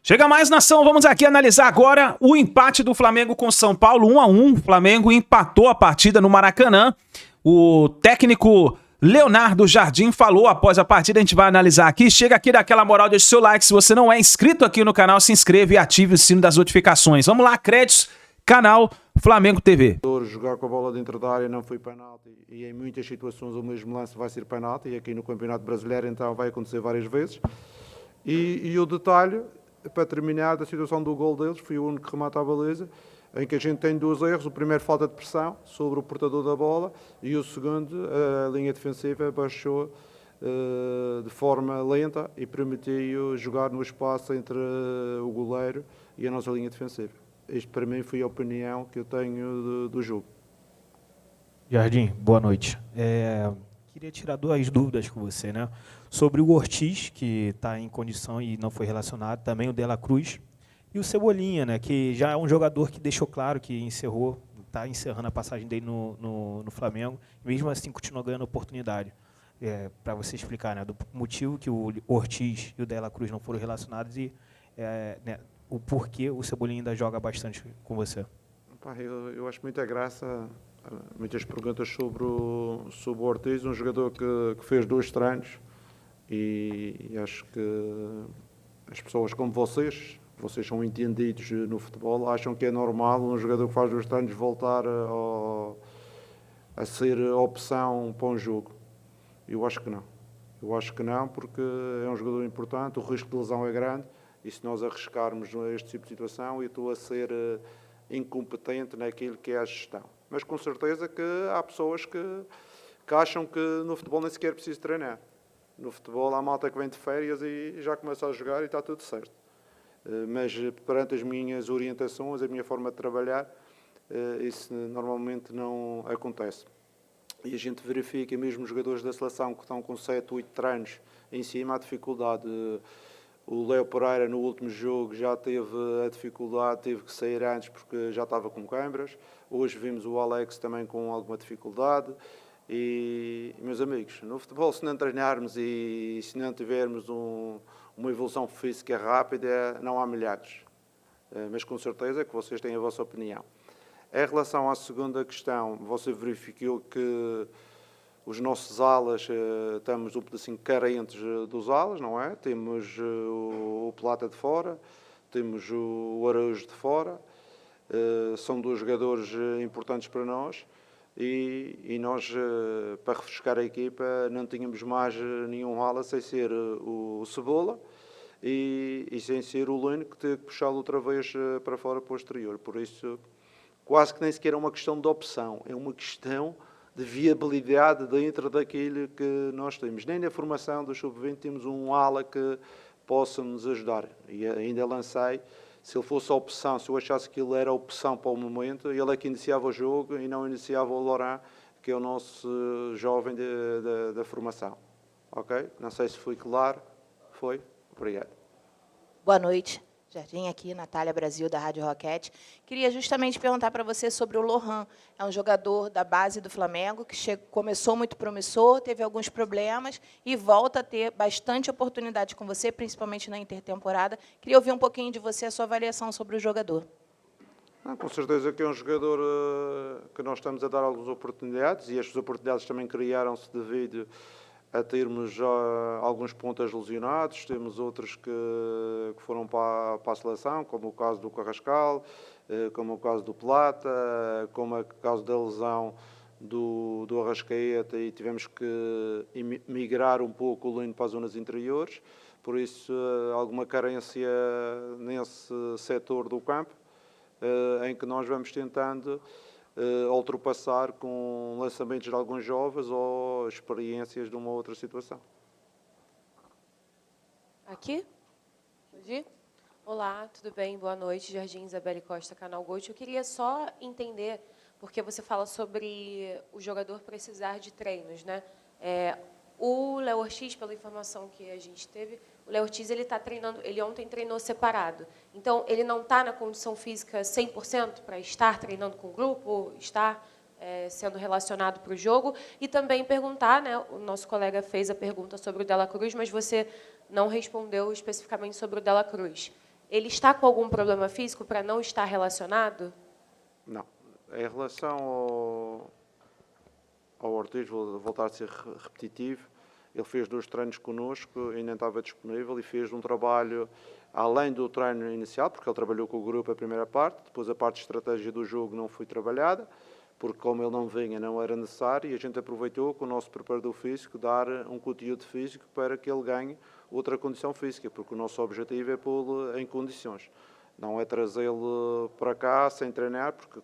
Chega mais, nação, vamos aqui analisar agora o empate do Flamengo com São Paulo, 1-1. O Flamengo empatou a partida no Maracanã. O técnico Leonardo Jardim falou após a partida, a gente vai analisar aqui. Chega aqui daquela moral, deixa o seu like. Se você não é inscrito aqui no canal, se inscreva e ative o sino das notificações. Vamos lá, créditos, canal Flamengo TV. Jogar com a bola dentro da área não foi penalti e em muitas situações o mesmo lance vai ser penalti, e aqui no Campeonato Brasileiro então vai acontecer várias vezes. E o detalhe, para terminar, da situação do gol deles, foi o único que remata a baliza, em que a gente tem dois erros. O primeiro, falta de pressão sobre o portador da bola, e o segundo, a linha defensiva baixou de forma lenta e permitiu jogar no espaço entre o goleiro e a nossa linha defensiva. Isto para mim foi a opinião que eu tenho do jogo. Jardim, boa noite. Queria tirar duas dúvidas com você, né? Sobre o Ortiz, que está em condição e não foi relacionado, também o De La Cruz, e o Cebolinha, né? Que já é um jogador que deixou claro que está encerrando a passagem dele no Flamengo, mesmo assim continua ganhando oportunidade. Para você explicar, né? Do motivo que o Ortiz e o De La Cruz não foram relacionados e né, o porquê o Cebolinha ainda joga bastante com você. Eu acho muita graça, muitas perguntas sobre o Ortiz, um jogador que fez 2 treinos, e acho que as pessoas como vocês são entendidos no futebol, acham que é normal um jogador que faz 2 treinos voltar a ser opção para um jogo. Eu acho que não. Eu acho que não, porque é um jogador importante, o risco de lesão é grande, e se nós arriscarmos este tipo de situação, eu estou a ser incompetente naquilo que é a gestão. Mas com certeza que há pessoas que acham que no futebol nem sequer é preciso treinar. No futebol há malta que vem de férias e já começa a jogar e está tudo certo. Mas perante as minhas orientações, a minha forma de trabalhar, isso normalmente não acontece. E a gente verifica mesmo os jogadores da seleção que estão com 7, 8 treinos em cima, há dificuldade. O Léo Pereira, no último jogo, já teve a dificuldade, teve que sair antes porque já estava com câimbras. Hoje vimos o Alex também com alguma dificuldade. E, meus amigos, no futebol, se não treinarmos e se não tivermos uma evolução física rápida, não há milagres. Mas com certeza que vocês têm a vossa opinião. Em relação à segunda questão, você verificou que os nossos alas, estamos um pedacinho carentes dos alas, não é? Temos o Plata de fora, temos o Araújo de fora, são 2 jogadores importantes para nós, e nós, para refrescar a equipa, não tínhamos mais nenhum ala sem ser o Cebola e sem ser o Lino, que teve que puxá-lo outra vez para fora, para o exterior. Por isso, quase que nem sequer é uma questão de opção, é uma questão de viabilidade dentro daquilo que nós temos. Nem na formação do Sub-20 temos um ala que possa nos ajudar. E ainda lancei, se ele fosse a opção, se eu achasse que ele era a opção para o momento, ele é que iniciava o jogo e não iniciava o Laurent, que é o nosso jovem da formação. Ok? Não sei se foi claro. Foi? Obrigado. Boa noite. Jardim aqui, Natália Brasil, da Rádio Roquete. Queria justamente perguntar para você sobre o Lohan. É um jogador da base do Flamengo que começou muito promissor, teve alguns problemas e volta a ter bastante oportunidade com você, principalmente na intertemporada. Queria ouvir um pouquinho de você, a sua avaliação sobre o jogador. Com certeza que é um jogador que nós estamos a dar algumas oportunidades, e estas oportunidades também criaram-se devido a termos alguns pontas lesionados, temos outros que foram para a seleção, como o caso do Carrascal, como o caso do Plata, como o caso da lesão do Arrascaeta, e tivemos que migrar um pouco o Lino para as zonas interiores, por isso alguma carência nesse setor do campo, em que nós vamos tentando ultrapassar com lançamentos de alguns jovens ou experiências de uma outra situação. Aqui? Pode ir? Olá, tudo bem? Boa noite, Jardim Isabelle Costa, Canal Gold. Eu queria só entender, porque você fala sobre o jogador precisar de treinos, né? O Léo Ortiz, pela informação que a gente teve, o Léo Ortiz está treinando, ele ontem treinou separado. Então, ele não está na condição física 100% para estar treinando com o grupo, estar sendo relacionado para o jogo. E também perguntar, né, o nosso colega fez a pergunta sobre o De La Cruz, mas você não respondeu especificamente sobre o De La Cruz. Ele está com algum problema físico para não estar relacionado? Não. Em relação ao Ortiz, vou voltar a ser repetitivo, ele fez 2 treinos connosco, ainda estava disponível e fez um trabalho além do treino inicial, porque ele trabalhou com o grupo a primeira parte, depois a parte de estratégia do jogo não foi trabalhada, porque como ele não vinha, não era necessário, e a gente aproveitou com o nosso preparador físico dar um conteúdo físico para que ele ganhe outra condição física, porque o nosso objetivo é pô-lo em condições. Não é trazê-lo para cá sem treinar, porque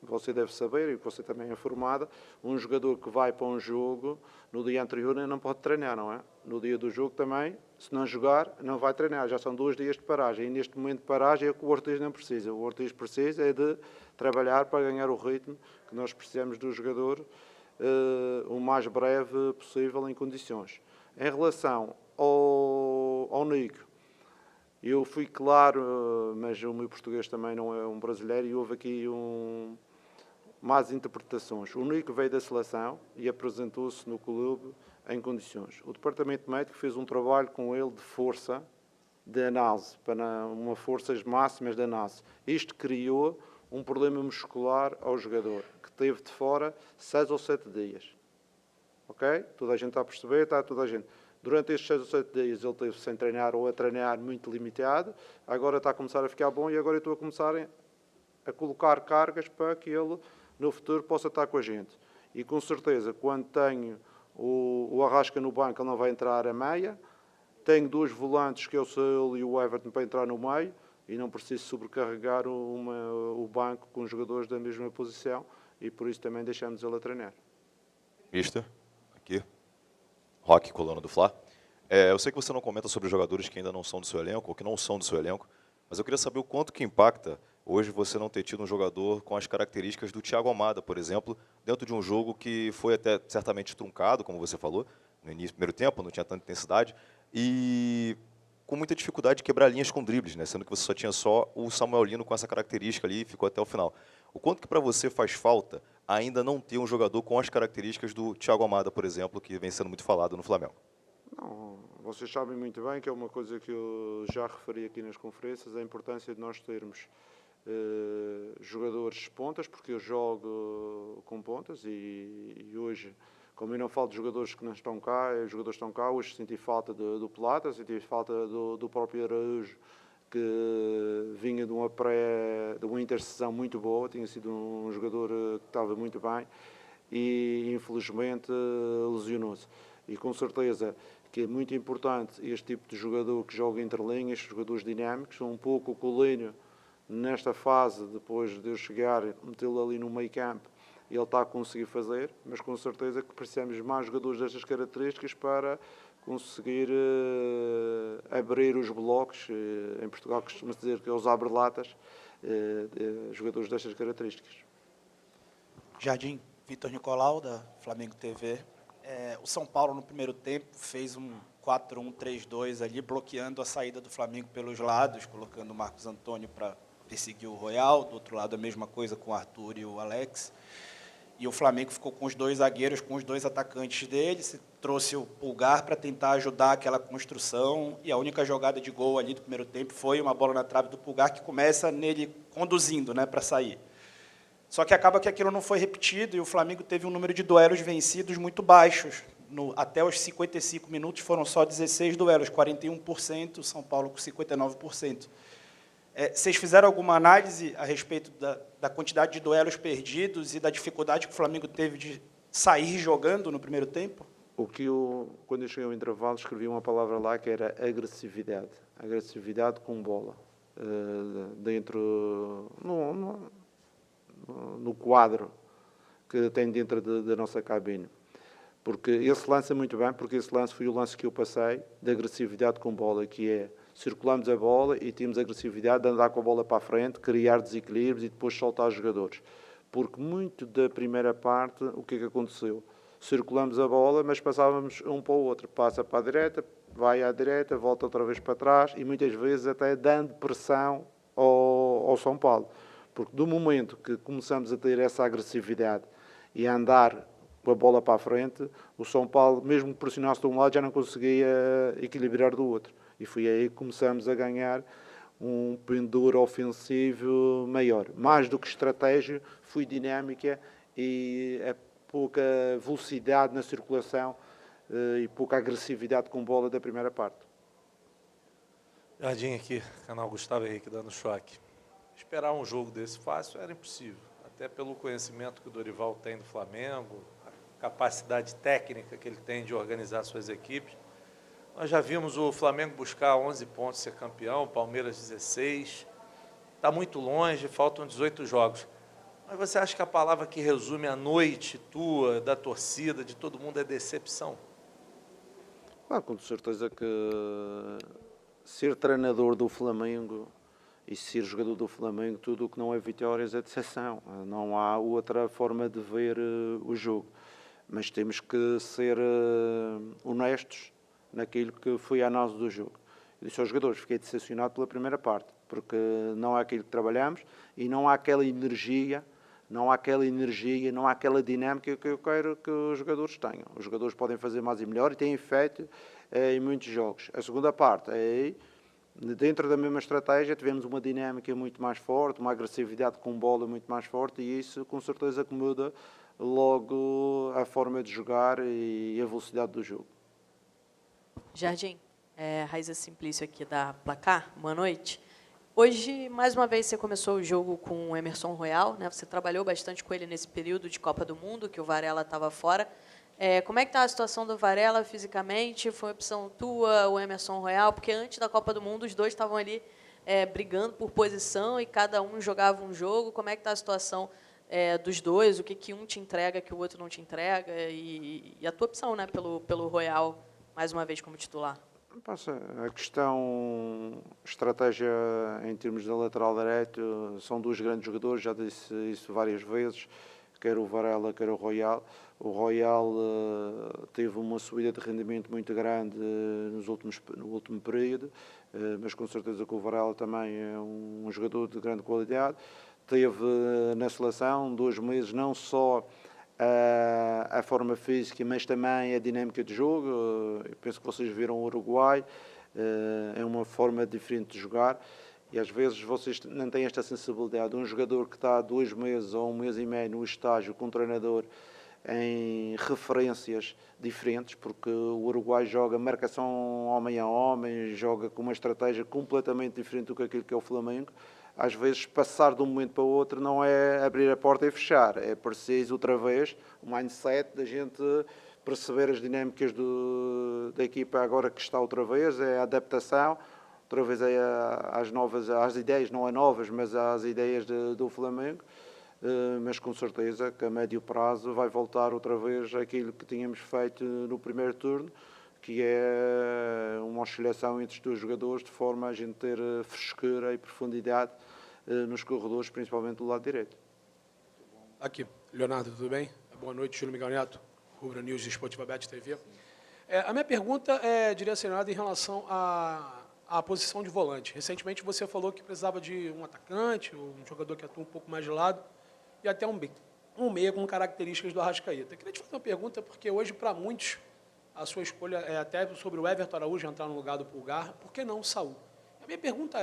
você deve saber, e você também é informada, um jogador que vai para um jogo, no dia anterior não pode treinar, não é? No dia do jogo também, se não jogar, não vai treinar. Já são 2 dias de paragem. E neste momento de paragem é o que o Ortiz não precisa. O Ortiz precisa é de trabalhar para ganhar o ritmo que nós precisamos do jogador o mais breve possível em condições. Em relação ao Nico, eu fui claro, mas o meu português também não é um brasileiro, e houve aqui más interpretações. O Nico veio da seleção e apresentou-se no clube em condições. O departamento médico fez um trabalho com ele de força, de análise, para uma forças máximas de análise. Isto criou um problema muscular ao jogador, que teve de fora 6 ou 7 dias. Ok? Toda a gente está a perceber, está toda a gente. Durante estes 6 ou 7 dias ele teve sem treinar ou a treinar muito limitado, agora está a começar a ficar bom e agora eu estou a começar a colocar cargas para que ele no futuro possa estar com a gente. E com certeza, quando tenho o Arrasca no banco, ele não vai entrar a meia. Tenho 2 volantes, que é o Saúl e o Everton, para entrar no meio, e não preciso sobrecarregar o banco com jogadores da mesma posição, e por isso também deixamos ele a treinar. Mister, aqui. Roque, coluna do Fla. Eu sei que você não comenta sobre jogadores que ainda não são do seu elenco, ou que não são do seu elenco, mas eu queria saber o quanto que impacta hoje você não ter tido um jogador com as características do Thiago Almada, por exemplo, dentro de um jogo que foi até certamente truncado, como você falou, no início do primeiro tempo, não tinha tanta intensidade, e com muita dificuldade de quebrar linhas com dribles, né? Sendo que você só tinha o Samuel Lino com essa característica ali e ficou até o final. O quanto que para você faz falta ainda não ter um jogador com as características do Thiago Almada, por exemplo, que vem sendo muito falado no Flamengo? Não, vocês sabem muito bem que é uma coisa que eu já referi aqui nas conferências, a importância de nós termos jogadores pontas, porque eu jogo com pontas e hoje, como eu não falo de jogadores que não estão cá, os jogadores estão cá, hoje senti falta do Plata, senti falta do próprio Araújo, que vinha de uma interseção muito boa, tinha sido um jogador que estava muito bem e infelizmente lesionou-se. E com certeza que é muito importante este tipo de jogador que joga entre linhas, jogadores dinâmicos, um pouco o Colinho nesta fase, depois de eu chegar, metê-lo ali no meio campo, ele está a conseguir fazer, mas com certeza que precisamos de mais jogadores destas características para conseguir abrir os blocos. Em Portugal costuma-se dizer que é os abre-latas, jogadores destas características. Jardim, Vitor Nicolau, da Flamengo TV. O São Paulo, no primeiro tempo, fez um 4-1-3-2 ali, bloqueando a saída do Flamengo pelos lados, colocando o Marcos Antônio para perseguir o Royal. Do outro lado, a mesma coisa com o Arthur e o Alex. E o Flamengo ficou com os 2 zagueiros, com os 2 atacantes dele, trouxe o Pulgar para tentar ajudar aquela construção, e a única jogada de gol ali do primeiro tempo foi uma bola na trave do Pulgar, que começa nele conduzindo, né, para sair. Só que acaba que aquilo não foi repetido, e o Flamengo teve um número de duelos vencidos muito baixos. Até os 55 minutos foram só 16 duelos, 41%, o São Paulo com 59%. Vocês fizeram alguma análise a respeito da quantidade de duelos perdidos e da dificuldade que o Flamengo teve de sair jogando no primeiro tempo? Quando eu cheguei ao intervalo, escrevi uma palavra lá que era agressividade. Agressividade com bola. Dentro, no quadro que tem dentro da nossa cabine. Porque esse lance é muito bem, porque esse lance foi o lance que eu passei, de agressividade com bola, que é circulamos a bola e temos agressividade de andar com a bola para a frente, criar desequilíbrios e depois soltar os jogadores. Porque muito da primeira parte, o que é que aconteceu? Circulamos a bola, mas passávamos um para o outro. Passa para a direita, vai à direita, volta outra vez para trás e muitas vezes até dando pressão ao São Paulo. Porque do momento que começamos a ter essa agressividade e a andar com a bola para a frente, o São Paulo, mesmo que pressionasse de um lado, já não conseguia equilibrar do outro. E foi aí que começamos a ganhar um pendor ofensivo maior. Mais do que estratégia, foi dinâmica e a pouca velocidade na circulação e pouca agressividade com bola da primeira parte. Jardim aqui, canal Gustavo Henrique dando choque. Esperar um jogo desse fácil era impossível, até pelo conhecimento que o Dorival tem do Flamengo, a capacidade técnica que ele tem de organizar suas equipes. Nós já vimos o Flamengo buscar 11 pontos ser campeão, Palmeiras 16, está muito longe, faltam 18 jogos. Mas você acha que a palavra que resume a noite tua, da torcida, de todo mundo é decepção? Com certeza que ser treinador do Flamengo e ser jogador do Flamengo, tudo o que não é vitórias é decepção. Não há outra forma de ver o jogo. Mas temos que ser honestos naquilo que foi a análise do jogo. Eu disse aos jogadores, fiquei decepcionado pela primeira parte, porque não há aquilo que trabalhamos e não há aquela energia, não há aquela dinâmica que eu quero que os jogadores tenham. Os jogadores podem fazer mais e melhor e têm feito em muitos jogos. A segunda parte é, dentro da mesma estratégia, tivemos uma dinâmica muito mais forte, uma agressividade com bola muito mais forte e isso com certeza que muda logo a forma de jogar e a velocidade do jogo. Jardim, Raíza Simplício aqui da Placar, boa noite. Hoje, mais uma vez, você começou o jogo com o Emerson Royal, né? Você trabalhou bastante com ele nesse período de Copa do Mundo, que o Varela estava fora. Como é que está a situação do Varela fisicamente? Foi opção tua, o Emerson Royal? Porque antes da Copa do Mundo, os dois estavam ali brigando por posição e cada um jogava um jogo. Como é que está a situação dos dois? O que um te entrega que o outro não te entrega? E a tua opção, né, pelo Royal, mais uma vez, como titular? A questão estratégia em termos de lateral direito, são dois grandes jogadores, já disse isso várias vezes, quer o Varela, quer o Royal. O Royal teve uma subida de rendimento muito grande no último período, mas com certeza que o Varela também é um jogador de grande qualidade. Teve na seleção 2 meses não só a forma física, mas também a dinâmica de jogo. Eu penso que vocês viram o Uruguai, é uma forma diferente de jogar e às vezes vocês não têm esta sensibilidade. Um jogador que está 2 meses ou 1 mês e meio no estágio com um treinador em referências diferentes, porque o Uruguai joga marcação homem a homem, joga com uma estratégia completamente diferente do que aquilo que é o Flamengo. Às vezes, passar de um momento para o outro não é abrir a porta e fechar. É preciso, outra vez, o mindset da gente perceber as dinâmicas da equipa agora que está outra vez, é a adaptação, outra vez é às ideias, não é novas, mas às ideias do Flamengo. Mas com certeza que a médio prazo vai voltar outra vez àquilo que tínhamos feito no primeiro turno, que é uma oscilação entre os dois jogadores, de forma a gente ter frescura e profundidade nos corredores, principalmente do lado direito. Aqui, Leonardo, tudo bem? Boa noite, Júlio Miguel Neto, Rubro News e Esportiva Bet TV. A minha pergunta é direcionada em relação à posição de volante. Recentemente você falou que precisava de um atacante, um jogador que atua um pouco mais de lado, e até um meia com características do Arrascaeta. Eu queria te fazer uma pergunta, porque hoje, para muitos, a sua escolha é até sobre o Everton Araújo entrar no lugar do Pulgar, por que não o Saúl? A minha pergunta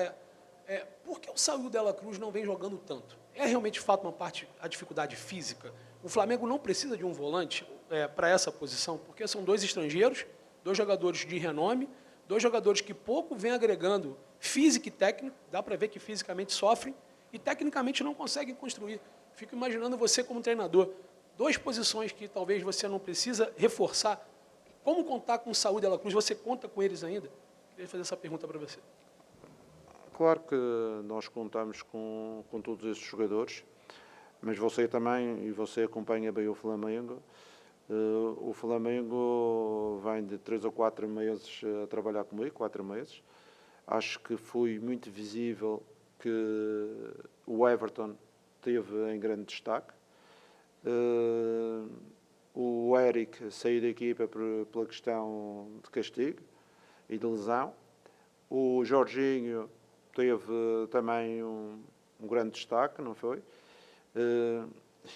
é por que o Saúl Dela Cruz não vem jogando tanto? É realmente, de fato, a dificuldade física? O Flamengo não precisa de um volante para essa posição, porque são 2 estrangeiros, 2 jogadores de renome, 2 jogadores que pouco vêm agregando físico e técnico, dá para ver que fisicamente sofrem, e tecnicamente não conseguem construir. Fico imaginando você como treinador, 2 posições que talvez você não precisa reforçar. Como contar com o Saúl Dela Cruz? Você conta com eles ainda? Queria fazer essa pergunta para você. Claro que nós contamos com todos esses jogadores, mas você também, e você acompanha bem o Flamengo, o Flamengo vem de 3 ou 4 meses a trabalhar comigo, 4 meses. Acho que foi muito visível que o Everton teve em grande destaque. O Eric saiu da equipa pela questão de castigo e de lesão. O Jorginho teve também um grande destaque, não foi?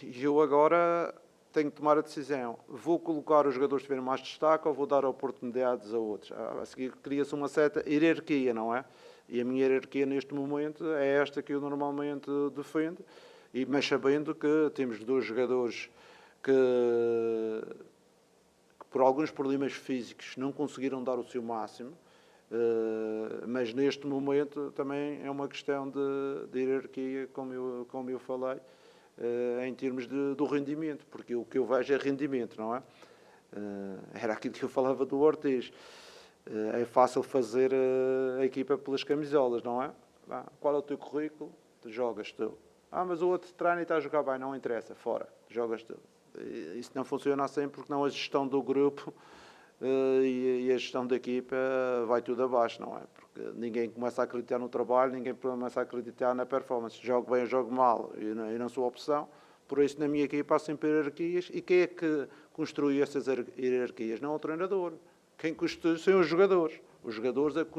E eu agora tenho que tomar a decisão. Vou colocar os jogadores que tiverem mais destaque ou vou dar oportunidades a outros? A seguir cria-se uma certa hierarquia, não é? E a minha hierarquia neste momento é esta que eu normalmente defendo, mas sabendo que temos 2 jogadores que por alguns problemas físicos não conseguiram dar o seu máximo, mas neste momento também é uma questão de hierarquia, como eu falei, em termos do rendimento, porque o que eu vejo é rendimento, não é? Era aquilo que eu falava do Ortiz. É fácil fazer a equipa pelas camisolas, não é? Qual é o teu currículo? Tu jogas tu. Mas o outro treina e está a jogar bem, não interessa, fora, jogas tu. Isso não funciona assim, porque não a gestão do grupo e a gestão da equipa vai tudo abaixo, não é? Porque ninguém começa a acreditar no trabalho, ninguém começa a acreditar na performance. Jogo bem ou jogo mal, e não sou opção. Por isso, na minha equipa há sempre hierarquias. E quem é que construi essas hierarquias? Não é o treinador. Quem constrói são os jogadores. Os jogadores é que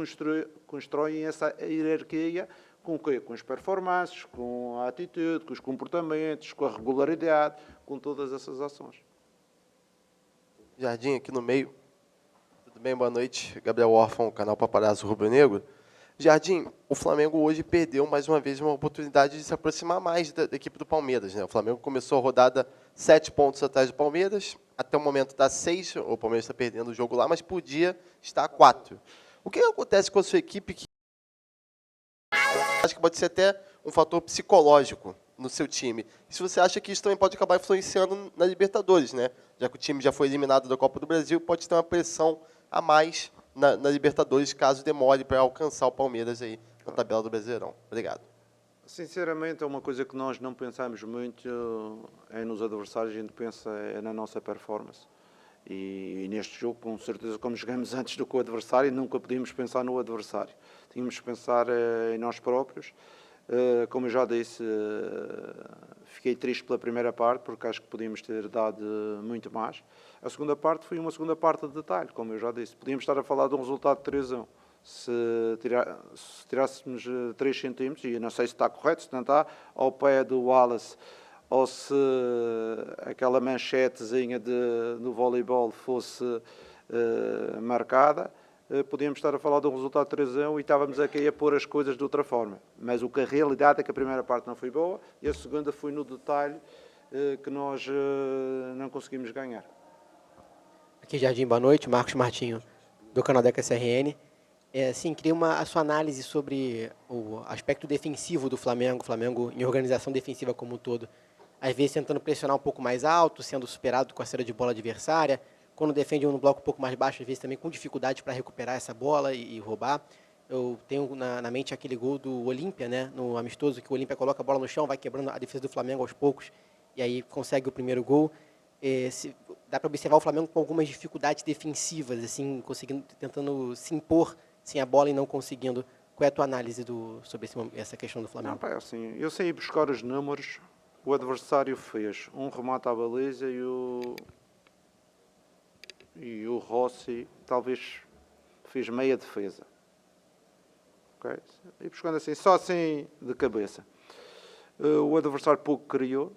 constroem essa hierarquia com o quê? Com as performances, com a atitude, com os comportamentos, com a regularidade, com todas essas ações. Jardim, aqui no meio. Tudo bem? Boa noite. Gabriel Órfão, canal Paparazzo Rubro Negro. Jardim, o Flamengo hoje perdeu mais uma vez uma oportunidade de se aproximar mais da equipe do Palmeiras, né? O Flamengo começou a rodada 7 pontos atrás do Palmeiras, até o momento está 6, o Palmeiras está perdendo o jogo lá, mas por dia está a 4. O que acontece com a sua equipe que acho que pode ser até um fator psicológico no seu time? E se você acha que isso também pode acabar influenciando na Libertadores, né? Já que o time já foi eliminado da Copa do Brasil, pode ter uma pressão a mais na Libertadores, caso demore para alcançar o Palmeiras aí na tabela do Brasileirão. Obrigado. Sinceramente, é uma coisa que nós não pensamos muito nos adversários, a gente pensa na nossa performance. E neste jogo, com certeza, como jogamos antes do que o adversário, nunca podíamos pensar no adversário. Tínhamos que pensar em nós próprios. Como eu já disse, fiquei triste pela primeira parte, porque acho que podíamos ter dado muito mais. A segunda parte foi uma segunda parte de detalhe, como eu já disse. Podíamos estar a falar de um resultado de 3-1. Se tirássemos 3 centímetros, e eu não sei se está correto, se não está, ao pé do Wallace, ou se aquela manchetezinha no voleibol fosse marcada, podíamos estar a falar de um resultado de 3-1 e estávamos aqui a pôr as coisas de outra forma. Mas a realidade é que a primeira parte não foi boa e a segunda foi no detalhe que nós não conseguimos ganhar. Aqui, Jardim, boa noite. Marcos Martinho, do canal Deca CRN. Sim, queria a sua análise sobre o aspecto defensivo do Flamengo. O Flamengo em organização defensiva como um todo. Às vezes tentando pressionar um pouco mais alto, sendo superado com a saída de bola adversária. Quando defende um bloco um pouco mais baixo, às vezes também com dificuldade para recuperar essa bola e roubar. Eu tenho na mente aquele gol do Olímpia, né, no amistoso, que o Olímpia coloca a bola no chão, vai quebrando a defesa do Flamengo aos poucos, e aí consegue o primeiro gol. Dá para observar o Flamengo com algumas dificuldades defensivas, assim, tentando se impor sem a bola e não conseguindo. Qual é a tua análise sobre essa questão do Flamengo? Não, assim, eu sei buscar os números. O adversário fez um remate à baliza e o Rossi talvez fez meia defesa. Okay? E buscando assim, só assim de cabeça. O adversário pouco criou.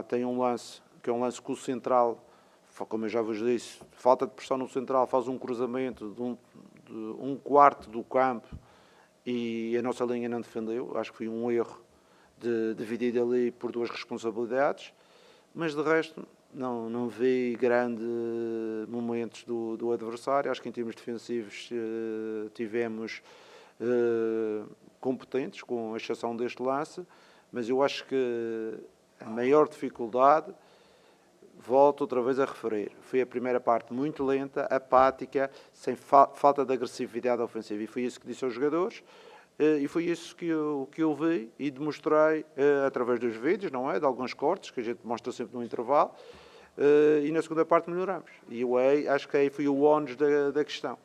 Tem um lance, que é um lance com o central, como eu já vos disse, falta de pressão no central, faz um cruzamento de um quarto do campo e a nossa linha não defendeu. Acho que foi um erro de dividir ali por 2 responsabilidades, mas de resto não vi grandes momentos do adversário. Acho que em termos defensivos tivemos competentes, com exceção deste lance, mas eu acho que a maior dificuldade, volto outra vez a referir, foi a primeira parte muito lenta, apática, sem falta de agressividade ofensiva, e foi isso que disse aos jogadores. E foi isso que eu vi e demonstrei através dos vídeos, não é? De alguns cortes, que a gente mostra sempre no intervalo, e na segunda parte melhoramos. E eu acho que aí foi o ónus da questão.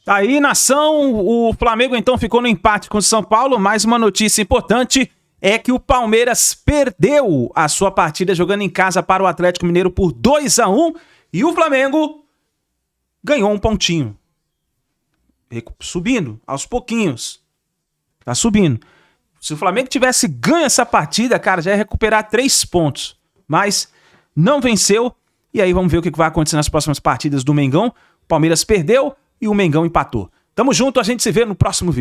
Tá aí, nação, o Flamengo então ficou no empate com o São Paulo. Mais uma notícia importante é que o Palmeiras perdeu a sua partida jogando em casa para o Atlético Mineiro por 2-1 e o Flamengo ganhou um pontinho. Subindo, aos pouquinhos. Tá subindo. Se o Flamengo tivesse ganho essa partida, cara, já ia recuperar 3 pontos. Mas não venceu. E aí vamos ver o que vai acontecer nas próximas partidas do Mengão. O Palmeiras perdeu e o Mengão empatou. Tamo junto, a gente se vê no próximo vídeo.